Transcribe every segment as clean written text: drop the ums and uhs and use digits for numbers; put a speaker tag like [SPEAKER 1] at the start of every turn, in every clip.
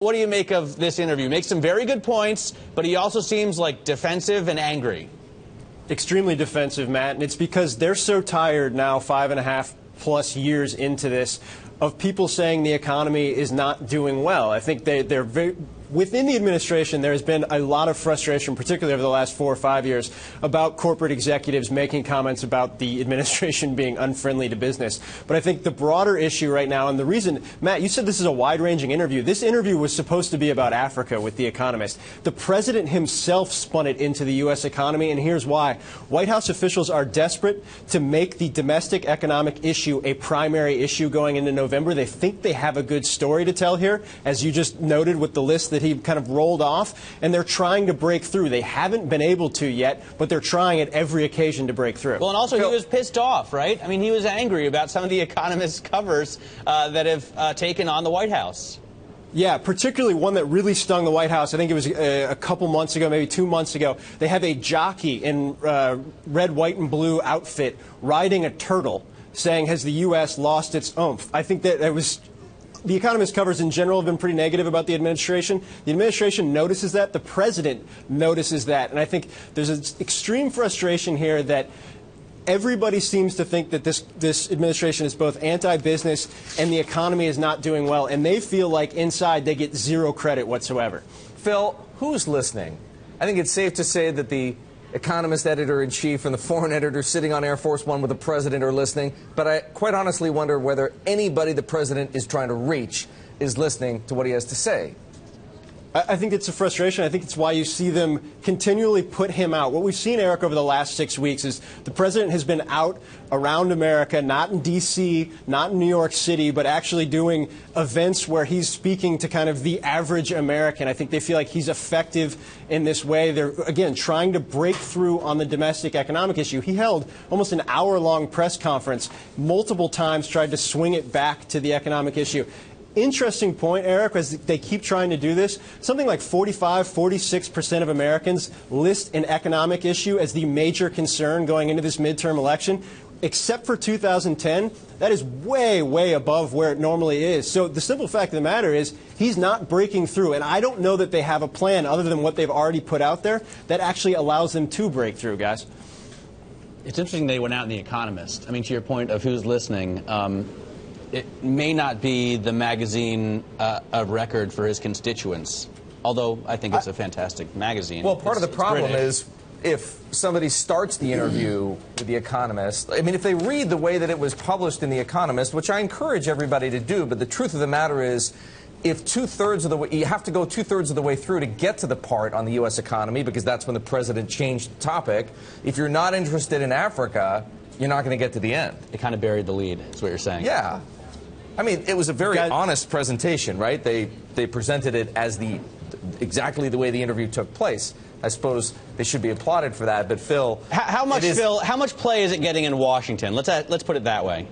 [SPEAKER 1] What do you make of this interview? He makes some very good points, but he also seems like defensive and angry.
[SPEAKER 2] Extremely defensive, Matt, and it's because they're so tired now, 5.5+ years into this, of people saying the economy is not doing well. I think they're very... Within the administration, there has been a lot of frustration, particularly over the last 4 or 5 years, about corporate executives making comments about the administration being unfriendly to business. But I think the broader issue right now, and the reason, Matt, you said this is a wide-ranging interview. This interview was supposed to be about Africa with The Economist. The president himself spun it into the U.S. economy, and here's why. White House officials are desperate to make the domestic economic issue a primary issue going into November. They think they have a good story to tell here, as you just noted with the list that he kind of rolled off, and they're trying to break through. They haven't been able to yet, but they're trying at every occasion to break through.
[SPEAKER 1] Well, and also he was pissed off, right? I mean, he was angry about some of the Economist covers that have taken on the White House.
[SPEAKER 2] Yeah, particularly one that really stung the White House. I think it was a couple months ago, maybe 2 months ago. They have a jockey in red, white, and blue outfit riding a turtle, saying, "Has the U.S. lost its oomph?" I think that it was... The Economist covers in general have been pretty negative about the administration. The administration notices that. The president notices that. And I think there's an extreme frustration here that everybody seems to think that this administration is both anti-business and the economy is not doing well. And they feel like inside they get zero credit whatsoever.
[SPEAKER 3] Phil, who's listening? I think it's safe to say that the Economist editor-in-chief and the foreign editor sitting on Air Force One with the president are listening, but I quite honestly wonder whether anybody the president is trying to reach is listening to what he has to say.
[SPEAKER 2] I think it's a frustration. I think it's why you see them continually put him out. What we've seen, Eric, over the last 6 weeks is the president has been out around America, not in D.C., not in New York City, but actually doing events where he's speaking to kind of the average American. I think they feel like he's effective in this way. They're, again, trying to break through on the domestic economic issue. He held almost an hour-long press conference, multiple times tried to swing it back to the economic issue. Interesting point, Eric, as they keep trying to do this. Something like 46% of Americans list an economic issue as the major concern going into this midterm election. Except for 2010, that is way, way above where it normally is. So the simple fact of the matter is he's not breaking through. And I don't know that they have a plan other than what they've already put out there that actually allows them to break through, guys.
[SPEAKER 1] It's interesting they went out in The Economist. I mean, to your point of who's listening, it may not be the magazine of record for his constituents, although I think it's a fantastic magazine.
[SPEAKER 3] Well, part of the problem is if somebody starts the interview with The Economist, I mean, if they read the way that it was published in The Economist, which I encourage everybody to do, but the truth of the matter is, if two-thirds of the way, you have to go two-thirds of the way through to get to the part on the U.S. economy, because that's when the president changed the topic. If you're not interested in Africa, you're not going to get to the end.
[SPEAKER 1] They kind of buried the lead, is what you're saying.
[SPEAKER 3] Yeah. I mean, it was a very honest presentation, right? They presented it as exactly the way the interview took place. I suppose they should be applauded for that. But Phil,
[SPEAKER 1] how much play is it getting in Washington? Let's put it that way.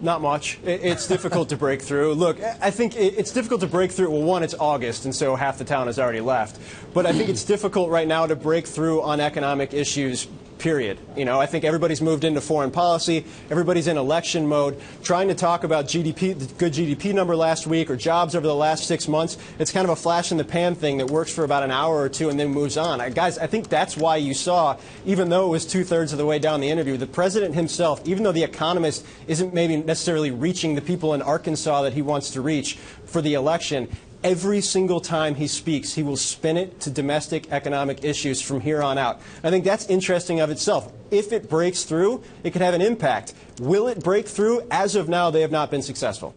[SPEAKER 2] Not much. It's difficult to break through. Look, I think it's difficult to break through. Well, one, it's August, and so half the town has already left. But I think it's difficult right now to break through on economic issues, period. You know, I think everybody's moved into foreign policy. Everybody's in election mode. Trying to talk about GDP, the good GDP number last week, or jobs over the last 6 months, it's kind of a flash in the pan thing that works for about an hour or two and then moves on. Guys, I think that's why you saw, even though it was two-thirds of the way down the interview, the president himself, even though The Economist isn't maybe necessarily reaching the people in Arkansas that he wants to reach for the election, every single time he speaks, he will spin it to domestic economic issues from here on out. I think that's interesting of itself. If it breaks through, it could have an impact. Will it break through? As of now, they have not been successful.